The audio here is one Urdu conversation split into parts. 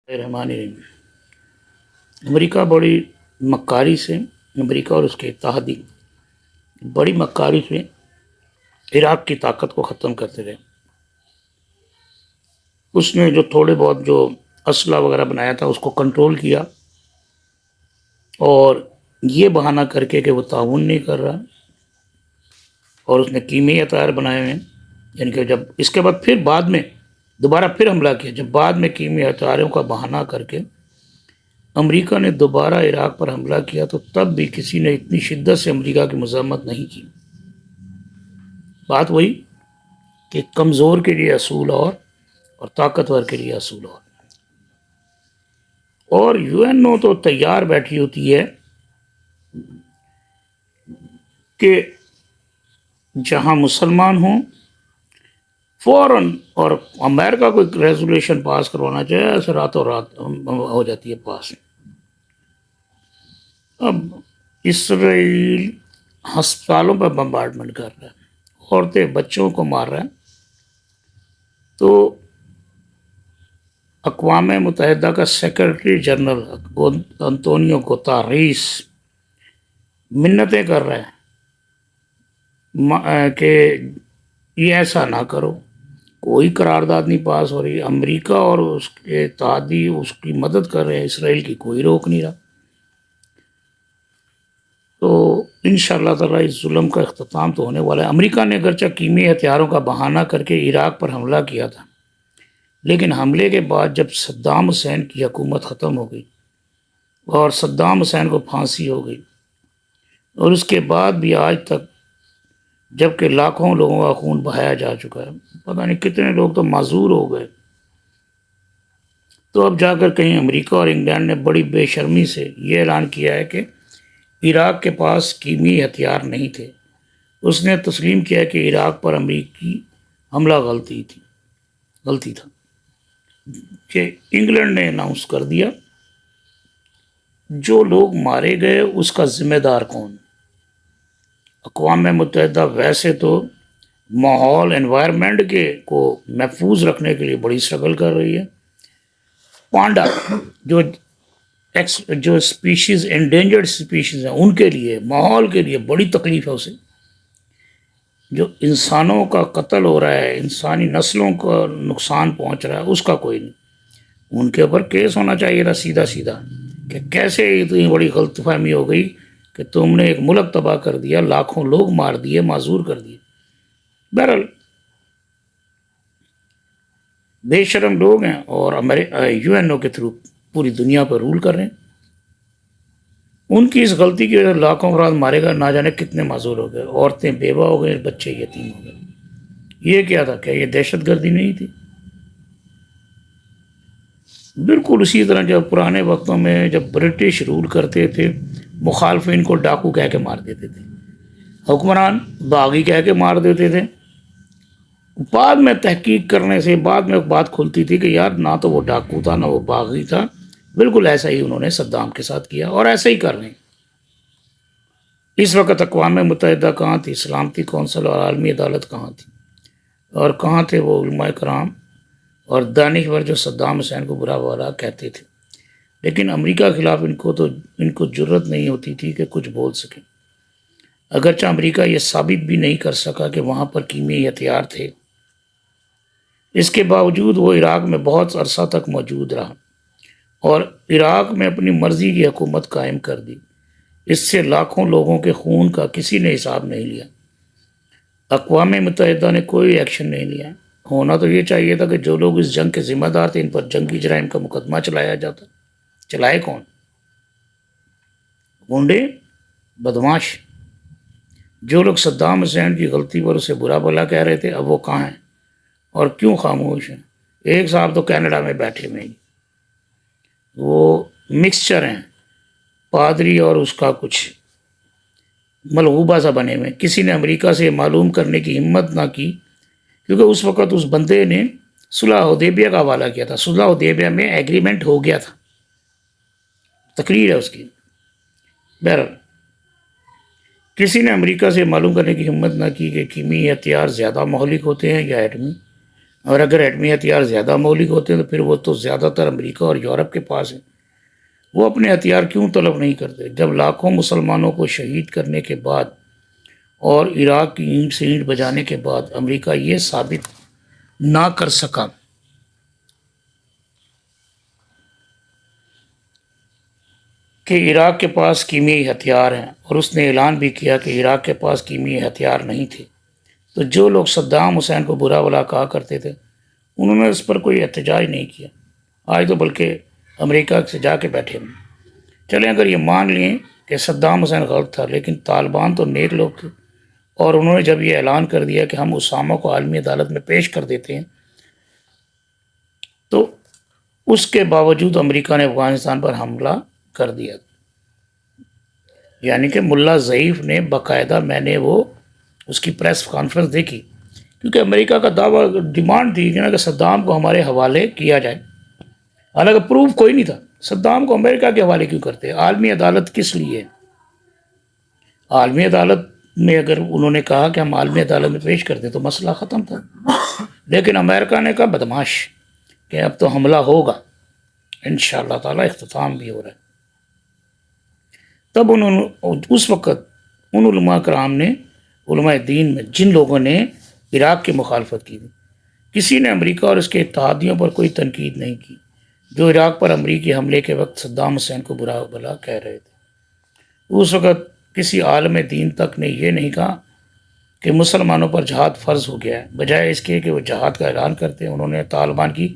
رحمان الرحیم۔ امریکہ بڑی مکاری سے امریکہ اور اس کے اتحادی بڑی مکاری سے عراق کی طاقت کو ختم کرتے رہے۔ اس نے جو تھوڑے بہت جو اسلحہ وغیرہ بنایا تھا اس کو کنٹرول کیا، اور یہ بہانہ کر کے کہ وہ تعاون نہیں کر رہا، اور اس نے کیمیائی ہتھیار بنائے ہوئے ہیں، یعنی کہ جب اس کے بعد پھر بعد میں دوبارہ پھر حملہ کیا، جب بعد میں کیمیائی ہتھیاروں کا بہانہ کر کے امریکہ نے دوبارہ عراق پر حملہ کیا، تو تب بھی کسی نے اتنی شدت سے امریکہ کی مذمت نہیں کی۔ بات وہی کہ کمزور کے لیے اصول اور طاقتور کے لیے اصول اور یو این او تو تیار بیٹھی ہوتی ہے کہ جہاں مسلمان ہوں فوراً، اور امریکہ کو ایک ریزولوشن پاس کروانا چاہے ایسے راتوں رات ہو جاتی ہے پاس۔ اب اسرائیل ہسپتالوں پہ بمبارڈمنٹ کر رہا ہے، عورتیں بچوں کو مار رہا ہے، تو اقوام متحدہ کا سیکرٹری جنرل انطونیو گوتاریس منتیں کر رہا ہے کہ یہ ایسا نہ کرو، کوئی قرارداد نہیں پاس ہو رہی، امریکہ اور اس کے اتحادی اس کی مدد کر رہے ہیں، اسرائیل کی کوئی روک نہیں رہا۔ تو انشاءاللہ تعالیٰ اس ظلم کا اختتام تو ہونے والا ہے۔ امریکہ نے اگرچہ کیمیائی ہتھیاروں کا بہانہ کر کے عراق پر حملہ کیا تھا، لیکن حملے کے بعد جب صدام حسین کی حکومت ختم ہو گئی اور صدام حسین کو پھانسی ہو گئی، اور اس کے بعد بھی آج تک جبکہ لاکھوں لوگوں کا خون بہایا جا چکا ہے، پتہ نہیں کتنے لوگ تو معذور ہو گئے، تو اب جا کر کہیں امریکہ اور انگلینڈ نے بڑی بے شرمی سے یہ اعلان کیا ہے کہ عراق کے پاس کیمیائی ہتھیار نہیں تھے۔ اس نے تسلیم کیا کہ عراق پر امریکی حملہ غلطی تھا، کہ انگلینڈ نے اناؤنس کر دیا جو لوگ مارے گئے اس کا ذمہ دار کون۔ اقوام متحدہ ویسے تو ماحول انوائرمنٹ کو محفوظ رکھنے کے لیے بڑی اسٹرگل کر رہی ہے۔ پانڈا جو اسپیشیز انڈینجرڈ اسپیشیز ہیں ان کے لیے، ماحول کے لیے بڑی تکلیف ہے اسے۔ جو انسانوں کا قتل ہو رہا ہے، انسانی نسلوں کا نقصان پہنچ رہا ہے، اس کا کوئی نہیں۔ ان کے اوپر کیس ہونا چاہیے تھا سیدھا کہ کیسے اتنی بڑی غلط فہمی ہو گئی کہ تم نے ایک ملک تباہ کر دیا، لاکھوں لوگ مار دیے، معذور کر دیے۔ بہرحال بے شرم لوگ ہیں، اور یو این او کے تھرو پوری دنیا پر رول کر رہے ہیں۔ ان کی اس غلطی کی وجہ سے لاکھوں افراد مارے گئے، نہ جانے کتنے معذور ہو گئے، عورتیں بیوہ ہو گئے، بچے یتیم ہو گئے۔ یہ کیا تھا؟ کیا یہ دہشت گردی نہیں تھی؟ بالکل اسی طرح جب پرانے وقتوں میں جب برٹش رول کرتے تھے، مخالفین کو ڈاکو کہہ کے مار دیتے تھے، حکمران باغی کہہ کے مار دیتے تھے۔ بعد میں تحقیق کرنے سے بعد میں بات کھلتی تھی کہ یار نہ تو وہ ڈاکو تھا نہ وہ باغی تھا، بالکل ایسا ہی انہوں نے صدام کے ساتھ کیا، اور ایسا ہی کر رہے ہیں۔ اس وقت اقوام متحدہ کہاں تھی، سلامتی کونسل اور عالمی عدالت کہاں تھی، اور کہاں تھے وہ علماء کرام اور دانشور جو صدام حسین کو برا بھلا کہتے تھے؟ لیکن امریکہ کے خلاف ان کو جرت نہیں ہوتی تھی کہ کچھ بول سکیں، اگرچہ امریکہ یہ ثابت بھی نہیں کر سکا کہ وہاں پر کیمیائی ہتھیار تھے۔ اس کے باوجود وہ عراق میں بہت عرصہ تک موجود رہا، اور عراق میں اپنی مرضی کی حکومت قائم کر دی۔ اس سے لاکھوں لوگوں کے خون کا کسی نے حساب نہیں لیا، اقوام متحدہ نے کوئی ایکشن نہیں لیا۔ ہونا تو یہ چاہیے تھا کہ جو لوگ اس جنگ کے ذمہ دار تھے ان پر جنگی جرائم کا مقدمہ چلایا جاتا۔ چلائے کون؟ گنڈے، بدماش، جو لوگ صدام حسین کی غلطی پر اسے برا بھلا کہہ رہے تھے، اب وہ کہاں ہیں اور کیوں خاموش ہیں؟ ایک صاحب تو کینیڈا میں بیٹھے ہوئے ہیں، وہ مکسچر ہیں، پادری اور اس کا کچھ ملغوبہ سا بنے ہوئے۔ کسی نے امریکہ سے معلوم کرنے کی ہمت نہ کی، کیونکہ اس وقت اس بندے نے صلح حدیبیہ کا حوالہ کیا تھا۔ صلح حدیبیہ میں ایگریمنٹ ہو گیا تھا، تقریر ہے اس کی۔ بہرحال کسی نے امریکہ سے معلوم کرنے کی ہمت نہ کی کہ کیمیائی ہتھیار زیادہ مہلک ہوتے ہیں یا ایٹمی۔ اور اگر ایٹمی ہتھیار زیادہ مولک ہوتے ہیں تو پھر وہ تو زیادہ تر امریکہ اور یورپ کے پاس ہیں. وہ اپنے ہتھیار کیوں طلب نہیں کرتے؟ جب لاکھوں مسلمانوں کو شہید کرنے کے بعد اور عراق کی اینٹ سے اینٹ بجانے کے بعد امریکہ یہ ثابت نہ کر سکا کہ عراق کے پاس کیمیائی ہتھیار ہیں، اور اس نے اعلان بھی کیا کہ عراق کے پاس کیمیائی ہتھیار نہیں تھے، تو جو لوگ صدام حسین کو برا بھلا کہا کرتے تھے انہوں نے اس پر کوئی احتجاج نہیں کیا. آج تو بلکہ امریکہ سے جا کے بیٹھے ہیں. چلیں اگر یہ مان لیں کہ صدام حسین غلط تھا، لیکن طالبان تو نیک لوگ تھے، اور انہوں نے جب یہ اعلان کر دیا کہ ہم اسامہ کو عالمی عدالت میں پیش کر دیتے ہیں، تو اس کے باوجود امریکہ نے افغانستان پر حملہ کر دیا. یعنی کہ ملا ضعیف نے باقاعدہ، میں نے وہ اس کی پریس کانفرنس دیکھی، کیونکہ امریکہ کا دعویٰ ڈیمانڈ تھی کہ صدام کو ہمارے حوالے کیا جائے، حالانکہ پروف کوئی نہیں تھا. صدام کو امریکہ کے حوالے کیوں کرتے؟ عالمی عدالت کس لیے؟ عالمی عدالت میں اگر انہوں نے کہا کہ ہم عالمی عدالت میں پیش کرتے تو مسئلہ ختم تھا، لیکن امریکہ نے کہا بدماش کہ اب تو حملہ ہوگا، انشاءاللہ تعالیٰ اختتام بھی ہو رہا ہے. تب انہوں نے اس وقت ان علماء کرام نے، علماء دین میں جن لوگوں نے عراق کی مخالفت کی تھی، کسی نے امریکہ اور اس کے اتحادیوں پر کوئی تنقید نہیں کی جو عراق پر امریکی حملے کے وقت صدام حسین کو برا بھلا کہہ رہے تھے. اس وقت کسی عالم دین تک نے یہ نہیں کہا کہ مسلمانوں پر جہاد فرض ہو گیا ہے. بجائے اس کے کہ وہ جہاد کا اعلان کرتے ہیں، انہوں نے طالبان کی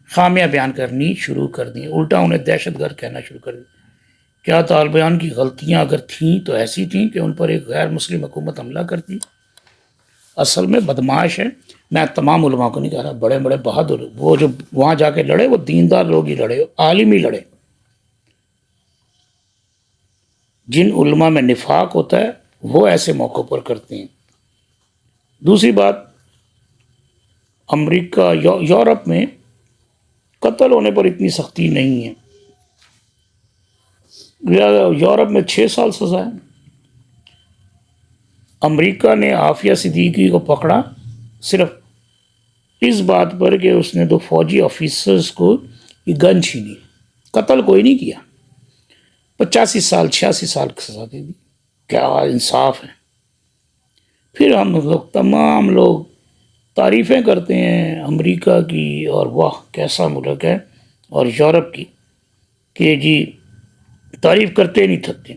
خامیاں بیان کرنی شروع کر دی، الٹا انہیں دہشت گرد کہنا شروع کر دی. کیا طالبان کی غلطیاں اگر تھیں تو ایسی تھیں کہ ان پر ایک غیر مسلم حکومت حملہ کرتی؟ اصل میں بدماش ہے. میں تمام علماء کو نہیں کہہ رہا، بڑے بڑے بہادر، وہ جو وہاں جا کے لڑے وہ دیندار لوگ ہی لڑے، عالم ہی لڑے. جن علماء میں نفاق ہوتا ہے وہ ایسے موقع پر کرتے ہیں. دوسری بات، امریکہ یورپ میں قتل ہونے پر اتنی سختی نہیں ہے. یورپ میں 6 سال سزا ہے. امریکہ نے عافیہ صدیقی کو پکڑا صرف اس بات پر کہ اس نے 2 فوجی آفیسرز کو گن چھینی، قتل کوئی نہیں کیا. 85 سال 86 سال کی سزا دے دی. کیا انصاف ہے. پھر ہم لوگ تمام لوگ تعریفیں کرتے ہیں امریکہ کی، اور واہ کیسا ملک ہے، اور یورپ کی، کہ جی تعریف کرتے نہیں تھکتے.